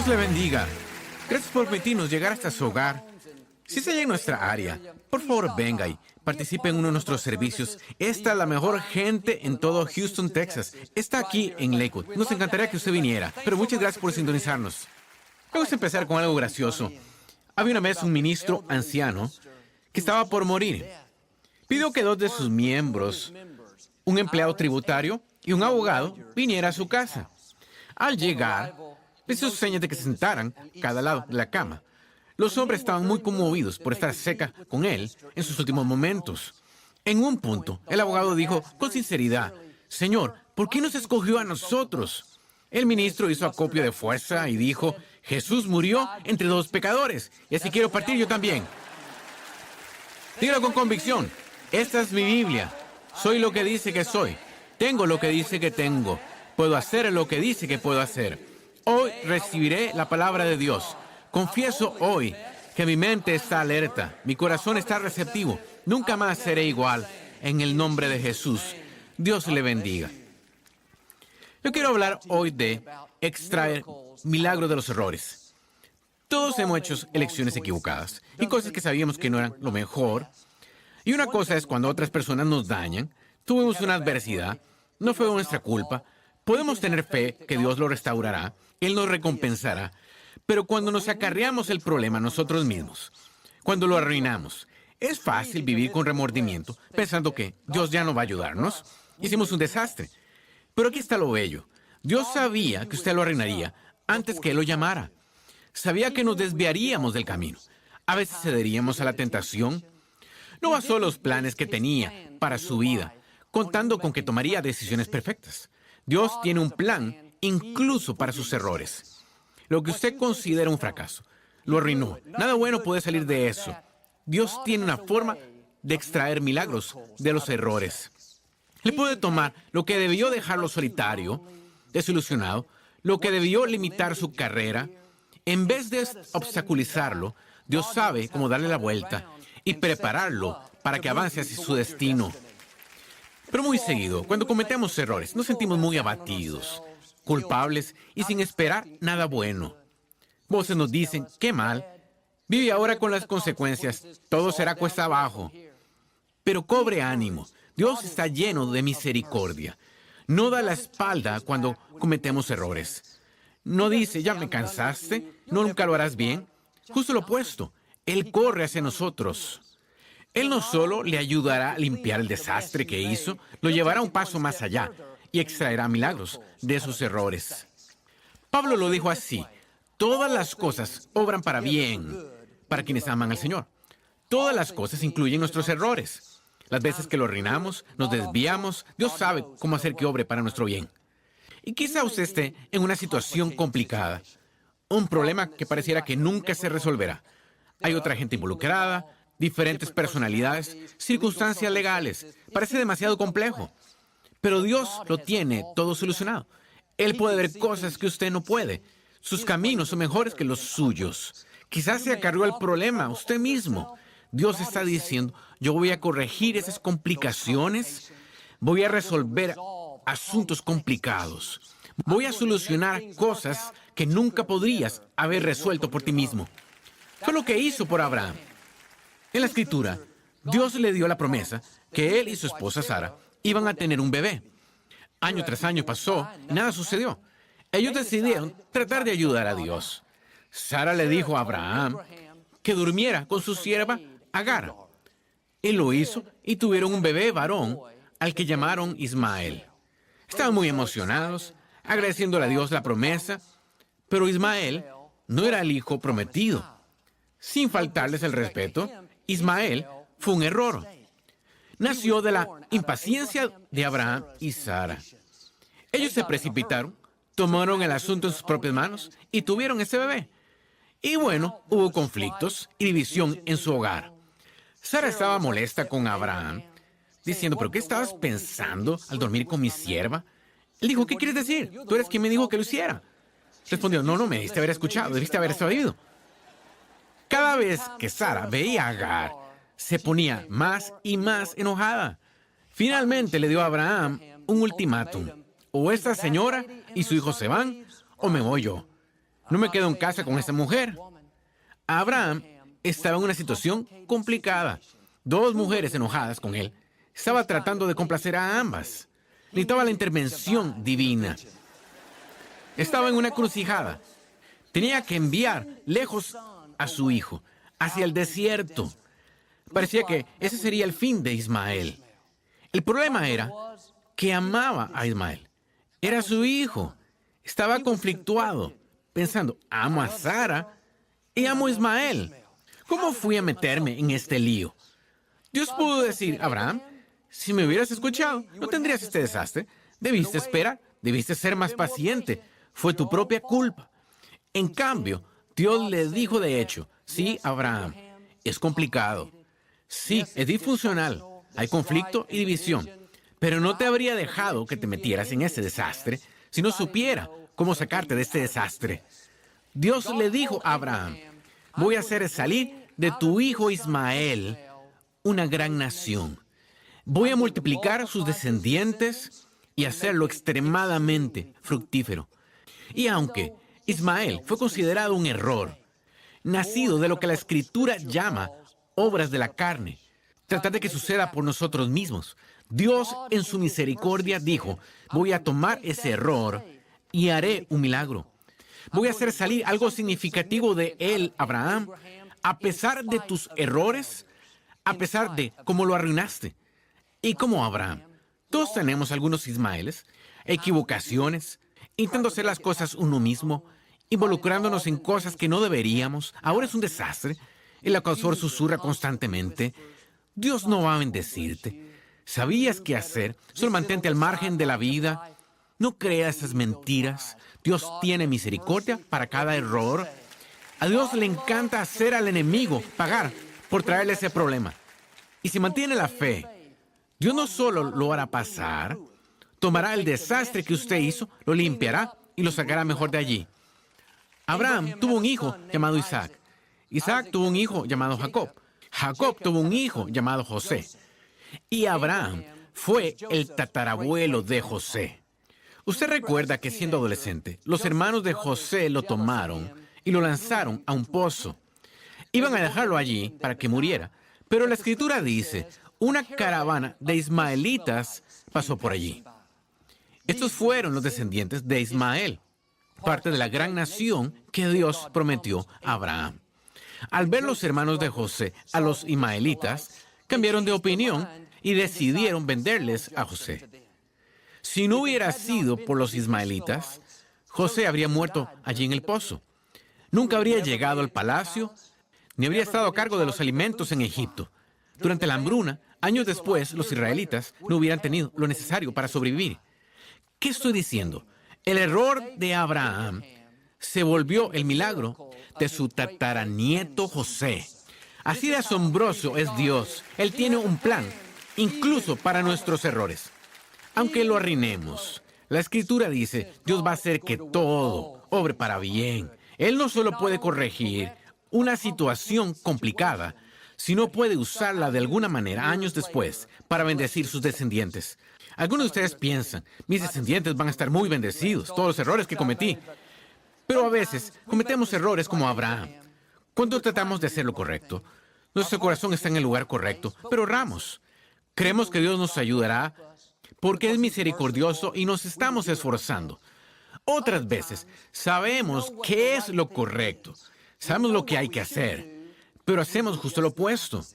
Dios le bendiga. Gracias por permitirnos llegar hasta su hogar. Si está en nuestra área, por favor venga y participe en uno de nuestros servicios. Esta es la mejor gente en todo Houston, Texas. Está aquí en Lakewood. Nos encantaría que usted viniera, pero muchas gracias por sintonizarnos. Vamos a empezar con algo gracioso. Había una vez un ministro anciano que estaba por morir. Pidió que dos de sus miembros, un empleado tributario y un abogado, viniera a su casa. Al llegar, les hizo señas de que se sentaran cada lado de la cama. Los hombres estaban muy conmovidos por estar cerca con él en sus últimos momentos. En un punto, el abogado dijo con sinceridad, «Señor, ¿por qué nos escogió a nosotros?» El ministro hizo acopio de fuerza y dijo, «Jesús murió entre dos pecadores, y así quiero partir yo también». Dígalo con convicción, «Esta es mi Biblia. Soy lo que dice que soy. Tengo lo que dice que tengo. Puedo hacer lo que dice que puedo hacer. Hoy recibiré la palabra de Dios. Confieso hoy que mi mente está alerta, mi corazón está receptivo. Nunca más seré igual. En el nombre de Jesús. Dios le bendiga». Yo quiero hablar hoy de extraer milagros de los errores. Todos hemos hecho elecciones equivocadas y cosas que sabíamos que no eran lo mejor. Y una cosa es cuando otras personas nos dañan, tuvimos una adversidad, no fue nuestra culpa. Podemos tener fe que Dios lo restaurará, Él nos recompensará. Pero cuando nos acarreamos el problema nosotros mismos, cuando lo arruinamos, es fácil vivir con remordimiento, pensando que Dios ya no va a ayudarnos. Hicimos un desastre. Pero aquí está lo bello. Dios sabía que usted lo arruinaría antes que Él lo llamara. Sabía que nos desviaríamos del camino. A veces cederíamos a la tentación. No basó los planes que tenía para su vida, contando con que tomaría decisiones perfectas. Dios tiene un plan incluso para sus errores. Lo que usted considera un fracaso, lo arruinó. Nada bueno puede salir de eso. Dios tiene una forma de extraer milagros de los errores. Él puede tomar lo que debió dejarlo solitario, desilusionado, lo que debió limitar su carrera. En vez de obstaculizarlo, Dios sabe cómo darle la vuelta y prepararlo para que avance hacia su destino. Pero muy seguido, cuando cometemos errores, nos sentimos muy abatidos, culpables y sin esperar nada bueno. Voces nos dicen, qué mal, vive ahora con las consecuencias, todo será cuesta abajo. Pero cobre ánimo, Dios está lleno de misericordia. No da la espalda cuando cometemos errores. No dice, ya me cansaste, no nunca lo harás bien. Justo lo opuesto, Él corre hacia nosotros. Él no solo le ayudará a limpiar el desastre que hizo, lo llevará un paso más allá y extraerá milagros de sus errores. Pablo lo dijo así, todas las cosas obran para bien para quienes aman al Señor. Todas las cosas incluyen nuestros errores. Las veces que lo arruinamos, nos desviamos, Dios sabe cómo hacer que obre para nuestro bien. Y quizá usted esté en una situación complicada, un problema que pareciera que nunca se resolverá. Hay otra gente involucrada, diferentes personalidades, circunstancias legales. Parece demasiado complejo. Pero Dios lo tiene todo solucionado. Él puede ver cosas que usted no puede. Sus caminos son mejores que los suyos. Quizás se acarrió el problema usted mismo. Dios está diciendo, yo voy a corregir esas complicaciones, voy a resolver asuntos complicados, voy a solucionar cosas que nunca podrías haber resuelto por ti mismo. Fue lo que hizo por Abraham. En la Escritura, Dios le dio la promesa que él y su esposa Sara iban a tener un bebé. Año tras año pasó y nada sucedió. Ellos decidieron tratar de ayudar a Dios. Sara le dijo a Abraham que durmiera con su sierva Agar. Él lo hizo y tuvieron un bebé varón al que llamaron Ismael. Estaban muy emocionados, agradeciéndole a Dios la promesa, pero Ismael no era el hijo prometido. Sin faltarles el respeto, Ismael fue un error. Nació de la impaciencia de Abraham y Sara. Ellos se precipitaron, tomaron el asunto en sus propias manos y tuvieron ese bebé. Y bueno, hubo conflictos y división en su hogar. Sara estaba molesta con Abraham, diciendo, ¿pero qué estabas pensando al dormir con mi sierva? Él dijo, ¿qué quieres decir? Tú eres quien me dijo que lo hiciera. Respondió, no, me debiste haber escuchado, debiste haber sabido. Cada vez que Sara veía a Agar, se ponía más y más enojada. Finalmente le dio a Abraham un ultimátum. O esta señora y su hijo se van, o me voy yo. No me quedo en casa con esa mujer. Abraham estaba en una situación complicada. Dos mujeres enojadas con él. Estaba tratando de complacer a ambas. Necesitaba la intervención divina. Estaba en una encrucijada. Tenía que enviar lejos a su hijo, hacia el desierto. Parecía que ese sería el fin de Ismael. El problema era que amaba a Ismael. Era su hijo. Estaba conflictuado, pensando, amo a Sara y amo a Ismael. ¿Cómo fui a meterme en este lío? Dios pudo decir, Abraham, si me hubieras escuchado, no tendrías este desastre. Debiste esperar, debiste ser más paciente. Fue tu propia culpa. En cambio, Dios le dijo de hecho, sí, Abraham, es complicado. Sí, es disfuncional. Hay conflicto y división. Pero no te habría dejado que te metieras en ese desastre si no supiera cómo sacarte de este desastre. Dios le dijo a Abraham, voy a hacer salir de tu hijo Ismael una gran nación. Voy a multiplicar sus descendientes y hacerlo extremadamente fructífero. Y aunque Ismael fue considerado un error, nacido de lo que la Escritura llama obras de la carne, tratar de que suceda por nosotros mismos, Dios en su misericordia dijo, voy a tomar ese error y haré un milagro. Voy a hacer salir algo significativo de él, Abraham, a pesar de tus errores, a pesar de cómo lo arruinaste. Y como Abraham, todos tenemos algunos Ismaeles, equivocaciones, intentando hacer las cosas uno mismo, involucrándonos en cosas que no deberíamos. Ahora es un desastre. El acusador susurra constantemente. Dios no va a bendecirte. ¿Sabías qué hacer? Solo mantente al margen de la vida. No creas esas mentiras. Dios tiene misericordia para cada error. A Dios le encanta hacer al enemigo pagar por traerle ese problema. Y si mantiene la fe, Dios no solo lo hará pasar, tomará el desastre que usted hizo, lo limpiará y lo sacará mejor de allí. Abraham tuvo un hijo llamado Isaac. Isaac tuvo un hijo llamado Jacob. Jacob tuvo un hijo llamado José. Y Abraham fue el tatarabuelo de José. Usted recuerda que siendo adolescente, los hermanos de José lo tomaron y lo lanzaron a un pozo. Iban a dejarlo allí para que muriera. Pero la Escritura dice, una caravana de ismaelitas pasó por allí. Estos fueron los descendientes de Ismael, parte de la gran nación que Dios prometió a Abraham. Al ver los hermanos de José a los ismaelitas, cambiaron de opinión y decidieron venderles a José. Si no hubiera sido por los ismaelitas, José habría muerto allí en el pozo. Nunca habría llegado al palacio, ni habría estado a cargo de los alimentos en Egipto. Durante la hambruna, años después, los israelitas no hubieran tenido lo necesario para sobrevivir. ¿Qué estoy diciendo? El error de Abraham se volvió el milagro de su tataranieto José. Así de asombroso es Dios. Él tiene un plan, incluso para nuestros errores. Aunque lo arruinemos, la Escritura dice, Dios va a hacer que todo obre para bien. Él no solo puede corregir una situación complicada, sino puede usarla de alguna manera años después para bendecir sus descendientes. Algunos de ustedes piensan, mis descendientes van a estar muy bendecidos, todos los errores que cometí. Pero a veces cometemos errores como Abraham. Cuando tratamos de hacer lo correcto, nuestro corazón está en el lugar correcto, pero erramos. Creemos que Dios nos ayudará porque es misericordioso y nos estamos esforzando. Otras veces sabemos qué es lo correcto, sabemos lo que hay que hacer, pero hacemos justo lo opuesto.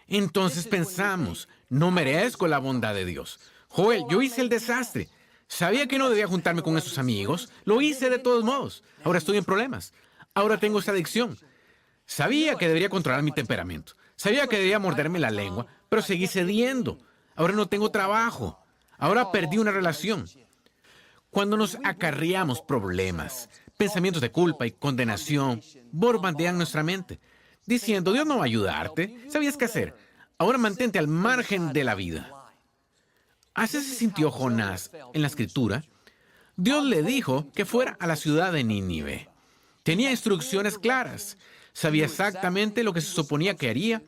Entonces pensamos, no merezco la bondad de Dios. Joel, yo hice el desastre. Sabía que no debía juntarme con esos amigos. Lo hice de todos modos. Ahora estoy en problemas. Ahora tengo esa adicción. Sabía que debería controlar mi temperamento. Sabía que debía morderme la lengua, pero seguí cediendo. Ahora no tengo trabajo. Ahora perdí una relación. Cuando nos acarreamos problemas, pensamientos de culpa y condenación bombardean nuestra mente, diciendo, Dios no va a ayudarte. ¿Sabías qué hacer? Ahora mantente al margen de la vida. Así se sintió Jonás en la Escritura. Dios le dijo que fuera a la ciudad de Nínive. Tenía instrucciones claras. Sabía exactamente lo que se suponía que haría.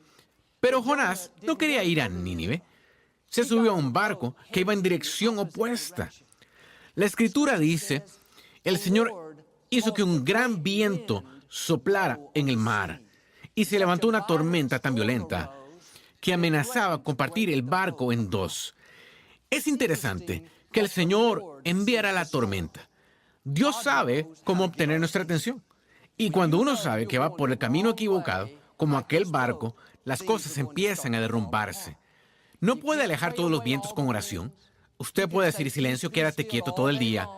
Pero Jonás no quería ir a Nínive. Se subió a un barco que iba en dirección opuesta. La Escritura dice, el Señor hizo que un gran viento soplara en el mar y se levantó una tormenta tan violenta que amenazaba con partir el barco en dos. Es interesante que el Señor enviara la tormenta. Dios sabe cómo obtener nuestra atención. Y cuando uno sabe que va por el camino equivocado, como aquel barco, las cosas empiezan a derrumbarse. No puede alejar todos los vientos con oración. Usted puede decir silencio, quédate quieto todo el día,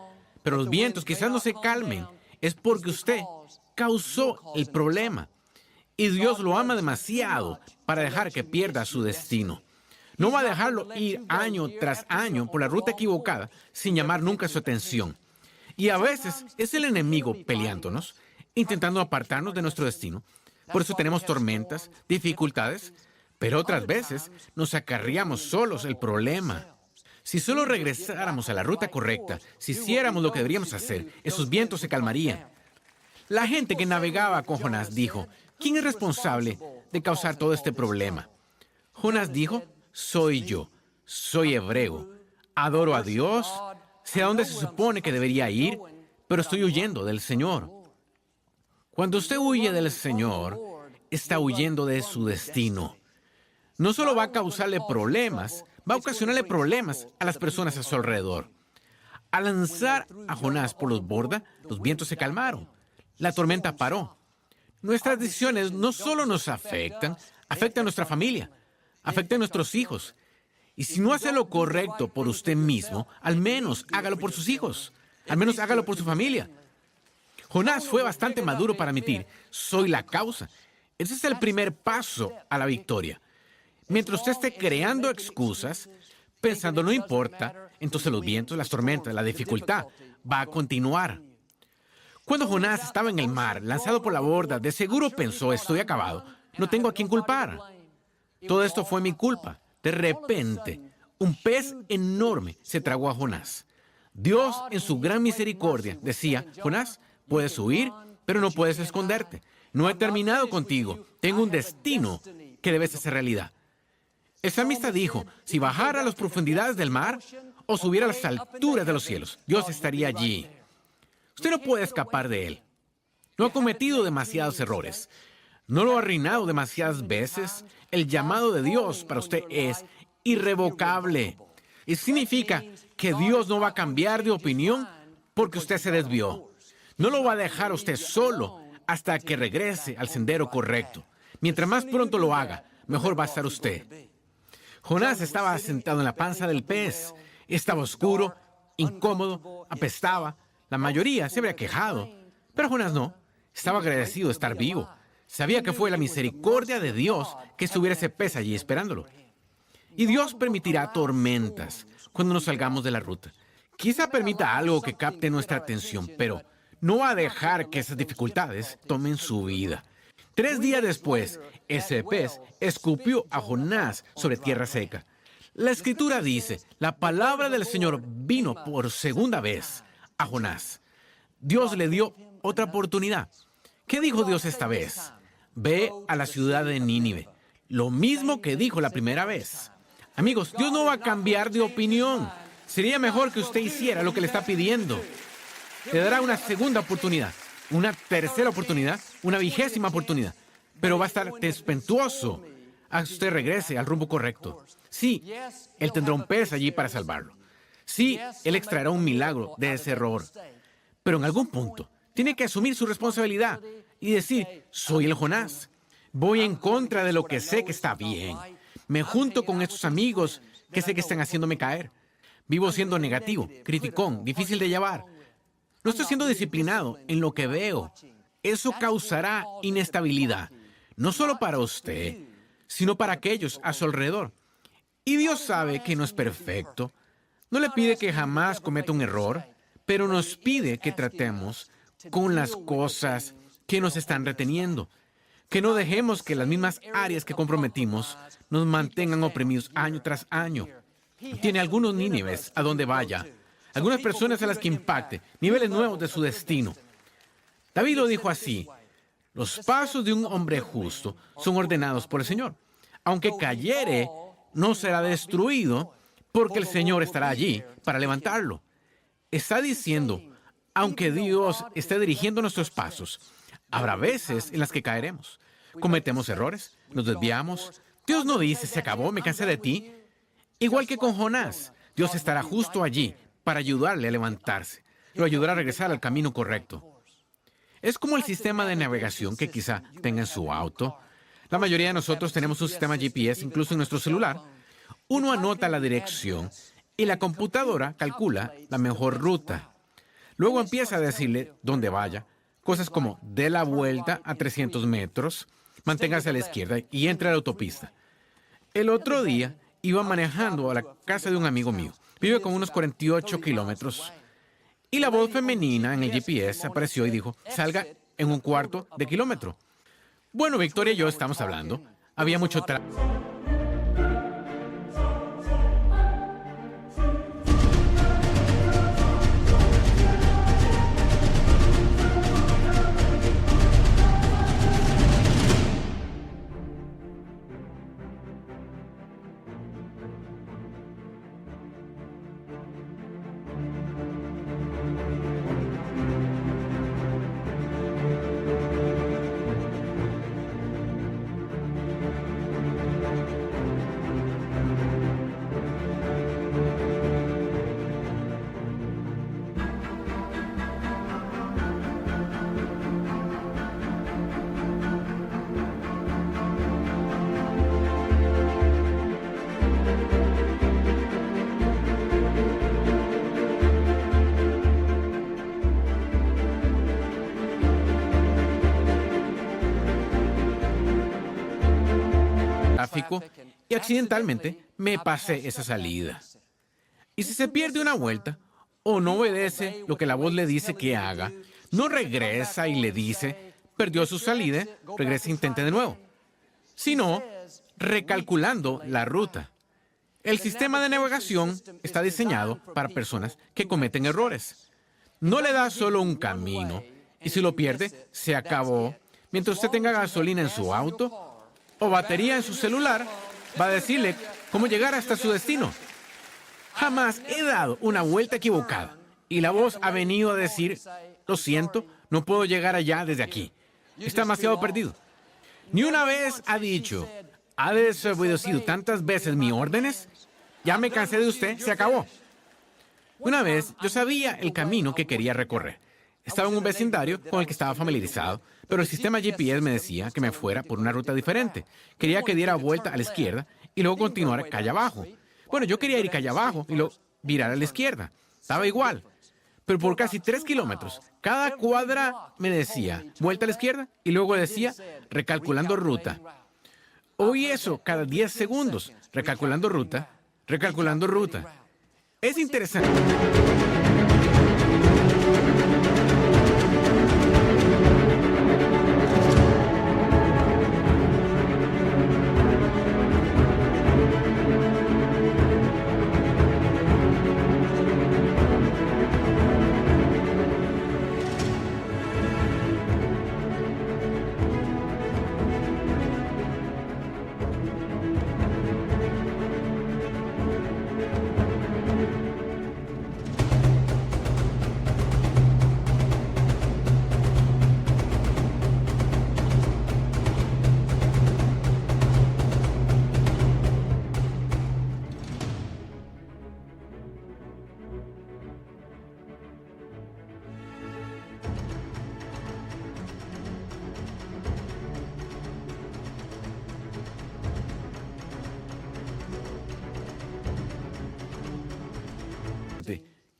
pero los vientos quizás no se calmen. Es porque usted causó el problema. Y Dios lo ama demasiado para dejar que pierda su destino. No va a dejarlo ir año tras año por la ruta equivocada sin llamar nunca su atención. Y a veces es el enemigo peleándonos, intentando apartarnos de nuestro destino. Por eso tenemos tormentas, dificultades, pero otras veces nos acarreamos solos el problema. Si solo regresáramos a la ruta correcta, si hiciéramos lo que deberíamos hacer, esos vientos se calmarían. La gente que navegaba con Jonás dijo, ¿quién es responsable de causar todo este problema? Jonás dijo, soy yo, soy hebreo, adoro a Dios, sé a dónde se supone que debería ir, pero estoy huyendo del Señor. Cuando usted huye del Señor, está huyendo de su destino. No solo va a causarle problemas, va a ocasionarle problemas a las personas a su alrededor. Al lanzar a Jonás por los borda, los vientos se calmaron. La tormenta paró. Nuestras decisiones no solo nos afectan, afectan a nuestra familia, afectan a nuestros hijos. Y si no hace lo correcto por usted mismo, al menos hágalo por sus hijos. Al menos hágalo por su familia. Jonás fue bastante maduro para admitir, soy la causa. Ese es el primer paso a la victoria. Mientras usted esté creando excusas, pensando no importa, entonces los vientos, las tormentas, la dificultad va a continuar. Cuando Jonás estaba en el mar, lanzado por la borda, de seguro pensó, estoy acabado, no tengo a quién culpar. Todo esto fue mi culpa. De repente, un pez enorme se tragó a Jonás. Dios, en su gran misericordia, decía, Jonás, puedes huir, pero no puedes esconderte. No he terminado contigo. Tengo un destino que debes hacer realidad. El salmista dijo, si bajara a las profundidades del mar o subiera a las alturas de los cielos, Dios estaría allí. Usted no puede escapar de él. No ha cometido demasiados errores. No lo ha arruinado demasiadas veces. El llamado de Dios para usted es irrevocable. Y significa que Dios no va a cambiar de opinión porque usted se desvió. No lo va a dejar a usted solo hasta que regrese al sendero correcto. Mientras más pronto lo haga, mejor va a estar usted. Jonás estaba sentado en la panza del pez. Estaba oscuro, incómodo, apestaba. La mayoría se habría quejado, pero Jonás no. Estaba agradecido de estar vivo. Sabía que fue la misericordia de Dios que estuviera ese pez allí esperándolo. Y Dios permitirá tormentas cuando nos salgamos de la ruta. Quizá permita algo que capte nuestra atención, pero no va a dejar que esas dificultades tomen su vida. 3 días después, ese pez escupió a Jonás sobre tierra seca. La Escritura dice, la palabra del Señor vino por segunda vez a Jonás. Dios le dio otra oportunidad. ¿Qué dijo Dios esta vez? Ve a la ciudad de Nínive. Lo mismo que dijo la primera vez. Amigos, Dios no va a cambiar de opinión. Sería mejor que usted hiciera lo que le está pidiendo. Le dará una segunda oportunidad, una tercera oportunidad, una 20ª oportunidad. Pero va a estar despentuoso a que usted regrese al rumbo correcto. Sí, Él tendrá un pez allí para salvarlo. Sí, Él extraerá un milagro de ese error. Pero en algún punto, tiene que asumir su responsabilidad y decir, soy el Jonás. Voy en contra de lo que sé que está bien. Me junto con estos amigos que sé que están haciéndome caer. Vivo siendo negativo, criticón, difícil de llevar. No estoy siendo disciplinado en lo que veo. Eso causará inestabilidad, no solo para usted, sino para aquellos a su alrededor. Y Dios sabe que no es perfecto. No le pide que jamás cometa un error, pero nos pide que tratemos con las cosas que nos están reteniendo. Que no dejemos que las mismas áreas que comprometimos nos mantengan oprimidos año tras año. Tiene algunos Nínives a donde vaya, algunas personas a las que impacte, niveles nuevos de su destino. David lo dijo así, los pasos de un hombre justo son ordenados por el Señor. Aunque cayere, no será destruido, porque el Señor estará allí para levantarlo. Está diciendo, Aunque Dios esté dirigiendo nuestros pasos, habrá veces en las que caeremos. Cometemos errores, nos desviamos. Dios no dice, se acabó, me cansé de ti. Igual que con Jonás, Dios estará justo allí para ayudarle a levantarse. Lo ayudará a regresar al camino correcto. Es como el sistema de navegación que quizá tenga en su auto. La mayoría de nosotros tenemos un sistema GPS, incluso en nuestro celular. Uno anota la dirección y la computadora calcula la mejor ruta. Luego empieza a decirle dónde vaya. Cosas como, dé la vuelta a 300 metros, manténgase a la izquierda y entre a la autopista. El otro día iba manejando a la casa de un amigo mío. Vive con unos 48 kilómetros. Y la voz femenina en el GPS apareció y dijo, salga en un cuarto de kilómetro. Bueno, Victoria y yo estamos hablando. Había mucho tráfico. Y accidentalmente me pasé esa salida. Y si se pierde una vuelta o no obedece lo que la voz le dice que haga, no regresa y le dice, perdió su salida, regresa e intente de nuevo, sino recalculando la ruta. El sistema de navegación está diseñado para personas que cometen errores. No le da solo un camino y si lo pierde, se acabó. Mientras usted tenga gasolina en su auto o batería en su celular, va a decirle cómo llegar hasta su destino. Jamás he dado una vuelta equivocada y la voz ha venido a decir, lo siento, no puedo llegar allá desde aquí. Está demasiado perdido. Ni una vez ha dicho, ha desobedecido tantas veces mis órdenes, ya me cansé de usted, se acabó. Una vez yo sabía el camino que quería recorrer. Estaba en un vecindario con el que estaba familiarizado, pero el sistema GPS me decía que me fuera por una ruta diferente. Quería que diera vuelta a la izquierda y luego continuara calle abajo. Bueno, yo quería ir calle abajo y luego virar a la izquierda. Estaba igual. Pero por casi 3 kilómetros, cada cuadra me decía vuelta a la izquierda y luego decía recalculando ruta. Oí eso cada 10 segundos, recalculando ruta, recalculando ruta. Es interesante.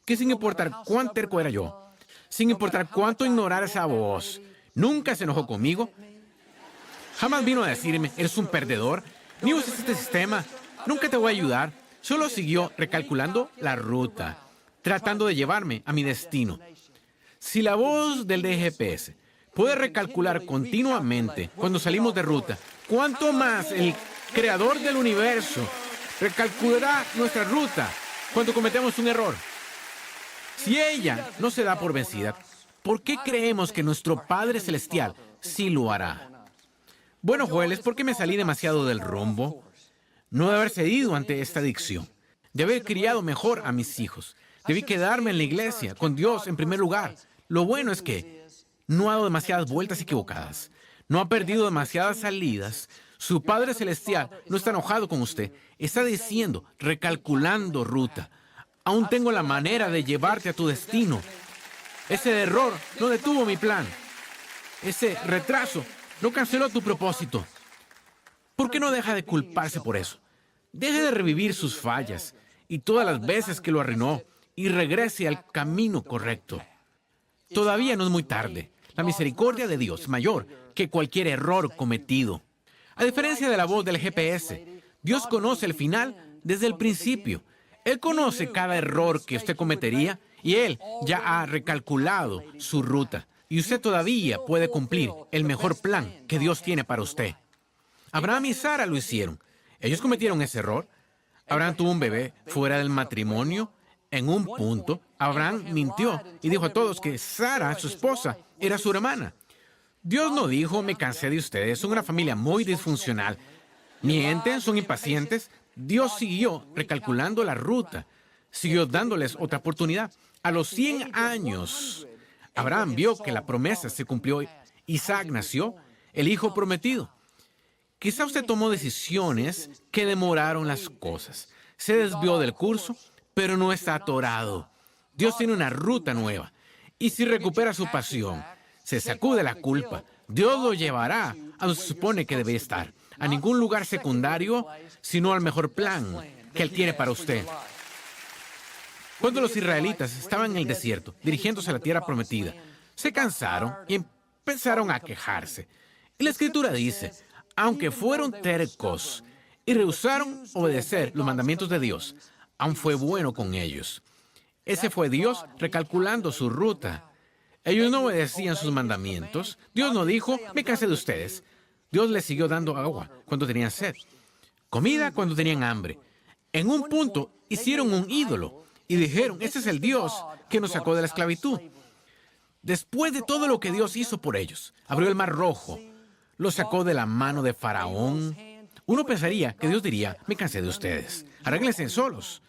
Que sin importar cuán terco era yo, sin importar cuánto ignorara esa voz, nunca se enojó conmigo. Jamás vino a decirme, eres un perdedor, ni uses este sistema, nunca te voy a ayudar. Solo siguió recalculando la ruta, tratando de llevarme a mi destino. Si la voz del GPS puede recalcular continuamente cuando salimos de ruta, ¿cuánto más el creador del universo recalculará nuestra ruta cuando cometemos un error? Si ella no se da por vencida, ¿por qué creemos que nuestro Padre Celestial sí lo hará? Bueno, Joel, es porque me salí demasiado del rumbo. No de haber cedido ante esta adicción, de haber criado mejor a mis hijos, Debí quedarme en la iglesia, con Dios en primer lugar. Lo bueno es que no ha dado demasiadas vueltas equivocadas. No ha perdido demasiadas salidas. Su Padre Celestial no está enojado con usted. Está diciendo, recalculando ruta. Aún tengo la manera de llevarte a tu destino. Ese error no detuvo mi plan. Ese retraso no canceló tu propósito. ¿Por qué no deja de culparse por eso? Deje de revivir sus fallas y todas las veces que lo arruinó y regrese al camino correcto. Todavía no es muy tarde. La misericordia de Dios es mayor que cualquier error cometido. A diferencia de la voz del GPS, Dios conoce el final desde el principio. Él conoce cada error que usted cometería y Él ya ha recalculado su ruta. Y usted todavía puede cumplir el mejor plan que Dios tiene para usted. Abraham y Sara lo hicieron. Ellos cometieron ese error. Abraham tuvo un bebé fuera del matrimonio. En un punto, Abraham mintió y dijo a todos que Sara, su esposa, era su hermana. Dios no dijo, me cansé de ustedes, son una familia muy disfuncional. Mienten, son impacientes. Dios siguió recalculando la ruta, siguió dándoles otra oportunidad. A los 100 años, Abraham vio que la promesa se cumplió. Isaac nació, el hijo prometido. Quizá usted tomó decisiones que demoraron las cosas. Se desvió del curso, pero no está atorado. Dios tiene una ruta nueva. Y si recupera su pasión, se sacude la culpa, Dios lo llevará a donde se supone que debe estar. A ningún lugar secundario, sino al mejor plan que Él tiene para usted. Cuando los israelitas estaban en el desierto, dirigiéndose a la tierra prometida, se cansaron y empezaron a quejarse. Y la Escritura dice, aunque fueron tercos y rehusaron obedecer los mandamientos de Dios, aún fue bueno con ellos. Ese fue Dios recalculando su ruta. Ellos no obedecían sus mandamientos. Dios no dijo, me cansé de ustedes. Dios les siguió dando agua cuando tenían sed, comida cuando tenían hambre. En un punto hicieron un ídolo y dijeron, este es el Dios que nos sacó de la esclavitud. Después de todo lo que Dios hizo por ellos, abrió el mar rojo, los sacó de la mano de Faraón. Uno pensaría que Dios diría, me cansé de ustedes, arréglense solos.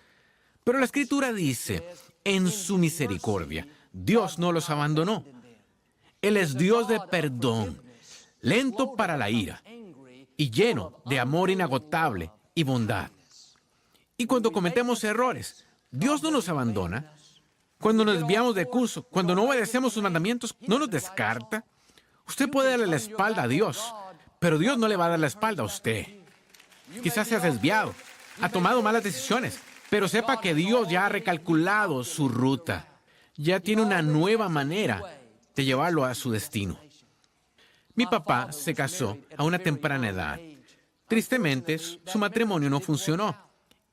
Pero la Escritura dice, en su misericordia, Dios no los abandonó. Él es Dios de perdón, lento para la ira y lleno de amor inagotable y bondad. Y cuando cometemos errores, Dios no nos abandona. Cuando nos desviamos de curso, cuando no obedecemos sus mandamientos, no nos descarta. Usted puede darle la espalda a Dios, pero Dios no le va a dar la espalda a usted. Quizás se ha desviado, ha tomado malas decisiones, pero sepa que Dios ya ha recalculado su ruta. Ya tiene una nueva manera de llevarlo a su destino. Mi papá se casó a una temprana edad. Tristemente, su matrimonio no funcionó.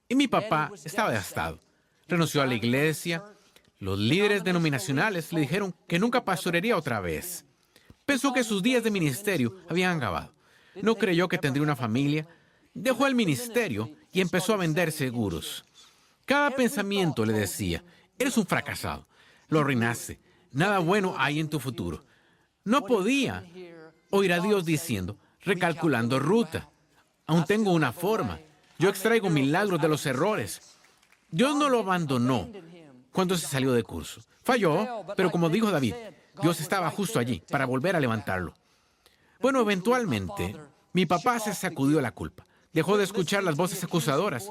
Y mi papá estaba devastado. Renunció a la iglesia. Los líderes denominacionales le dijeron que nunca pastorearía otra vez. Pensó que sus días de ministerio habían acabado. No creyó que tendría una familia. Dejó el ministerio y empezó a vender seguros. Cada pensamiento le decía, eres un fracasado. Lo arruinaste. Nada bueno hay en tu futuro. No podía oír a Dios diciendo, recalculando ruta. Aún tengo una forma. Yo extraigo milagros de los errores. Dios no lo abandonó cuando se salió de curso. Falló, pero como dijo David, Dios estaba justo allí para volver a levantarlo. Bueno, eventualmente, mi papá se sacudió la culpa. Dejó de escuchar las voces acusadoras.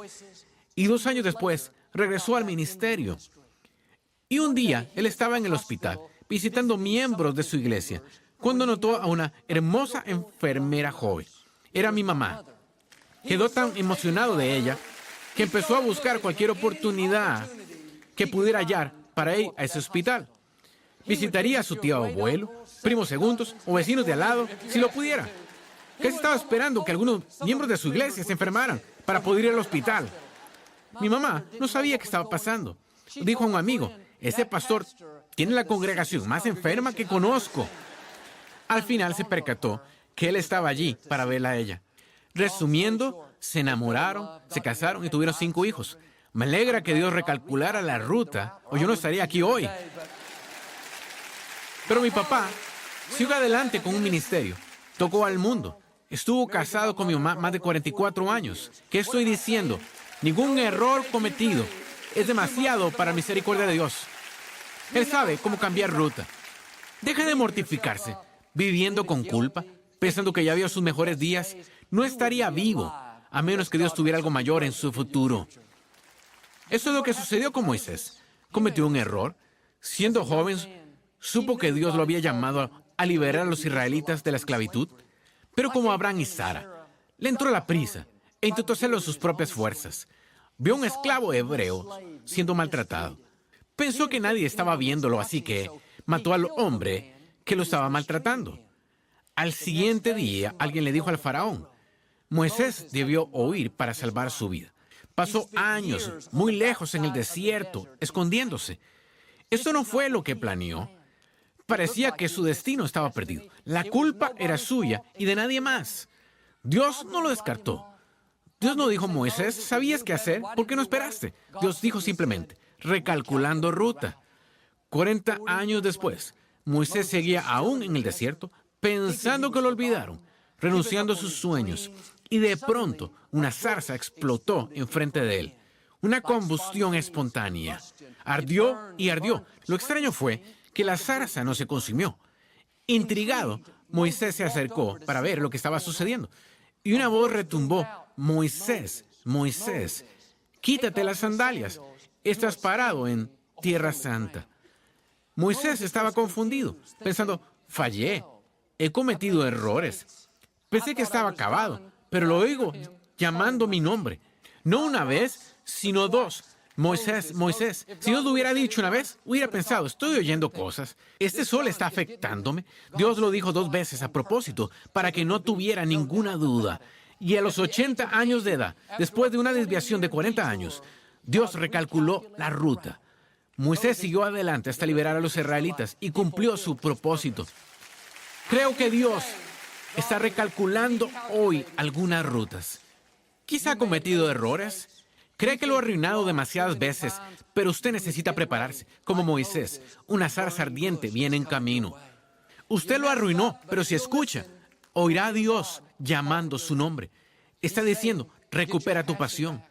Y 2 años después, regresó al ministerio. Y un día, él estaba en el hospital, visitando miembros de su iglesia, cuando notó a una hermosa enfermera joven. Era mi mamá. Quedó tan emocionado de ella que empezó a buscar cualquier oportunidad que pudiera hallar para ir a ese hospital. Visitaría a su tío abuelo, primos segundos o vecinos de al lado, si lo pudiera. Casi estaba esperando que algunos miembros de su iglesia se enfermaran para poder ir al hospital. Mi mamá no sabía qué estaba pasando. Dijo a un amigo, ese pastor tiene la congregación más enferma que conozco. Al final se percató que él estaba allí para verla a ella. Resumiendo, se enamoraron, se casaron y tuvieron 5 hijos. Me alegra que Dios recalculara la ruta, o yo no estaría aquí hoy. Pero mi papá siguió adelante con un ministerio. Tocó al mundo. Estuvo casado con mi mamá más de 44 años. ¿Qué estoy diciendo? Ningún error cometido es demasiado para la misericordia de Dios. Él sabe cómo cambiar ruta. Deje de mortificarse, viviendo con culpa, pensando que ya vio sus mejores días. No estaría vivo, a menos que Dios tuviera algo mayor en su futuro. Eso es lo que sucedió con Moisés. Cometió un error. Siendo joven, supo que Dios lo había llamado a liberar a los israelitas de la esclavitud. Pero como Abraham y Sara, le entró la prisa e intentó hacerlo a sus propias fuerzas. Vio a un esclavo hebreo siendo maltratado. Pensó que nadie estaba viéndolo, así que mató al hombre que lo estaba maltratando. Al siguiente día, alguien le dijo al faraón, Moisés debió huir para salvar su vida. Pasó años muy lejos en el desierto, escondiéndose. Esto no fue lo que planeó. Parecía que su destino estaba perdido. La culpa era suya y de nadie más. Dios no lo descartó. Dios no dijo, Moisés, ¿sabías qué hacer? ¿Por qué no esperaste? Dios dijo simplemente, recalculando ruta. 40 años después, Moisés seguía aún en el desierto, pensando que lo olvidaron, renunciando a sus sueños. Y de pronto, una zarza explotó enfrente de él. Una combustión espontánea. Ardió y ardió. Lo extraño fue que la zarza no se consumió. Intrigado, Moisés se acercó para ver lo que estaba sucediendo. Y una voz retumbó, Moisés, Moisés, quítate las sandalias. Estás parado en Tierra Santa. Moisés estaba confundido, pensando, fallé, he cometido errores. Pensé que estaba acabado, pero lo oigo llamando mi nombre. No una vez, sino dos. Moisés, Moisés. Si Dios lo hubiera dicho una vez, hubiera pensado, estoy oyendo cosas. Este sol está afectándome. Dios lo dijo 2 veces a propósito, para que no tuviera ninguna duda. Y a los 80 años de edad, después de una desviación de 40 años, Dios recalculó la ruta. Moisés siguió adelante hasta liberar a los israelitas y cumplió su propósito. Creo que Dios está recalculando hoy algunas rutas. Quizá ha cometido errores. Cree que lo ha arruinado demasiadas veces, pero usted necesita prepararse. Como Moisés, una zarza ardiente viene en camino. Usted lo arruinó, pero si escucha, oirá a Dios llamando su nombre. Está diciendo, recupera tu pasión.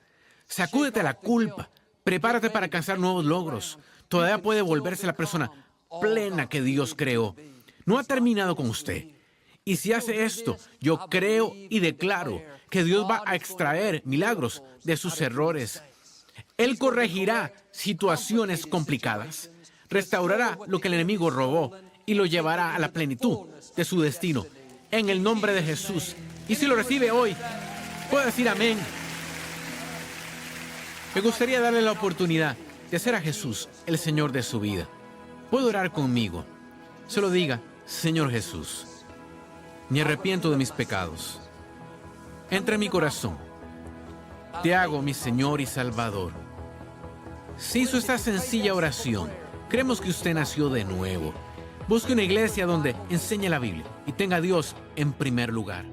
Sacúdete la culpa. Prepárate para alcanzar nuevos logros. Todavía puede volverse la persona plena que Dios creó. No ha terminado con usted. Y si hace esto, yo creo y declaro que Dios va a extraer milagros de sus errores. Él corregirá situaciones complicadas, restaurará lo que el enemigo robó y lo llevará a la plenitud de su destino. En el nombre de Jesús. Y si lo recibe hoy, puede decir amén. Me gustaría darle la oportunidad de hacer a Jesús el Señor de su vida. ¿Puede orar conmigo? Solo diga, Señor Jesús, me arrepiento de mis pecados. Entra en mi corazón. Te hago mi Señor y Salvador. Si hizo esta sencilla oración, creemos que usted nació de nuevo. Busque una iglesia donde enseñe la Biblia y tenga a Dios en primer lugar.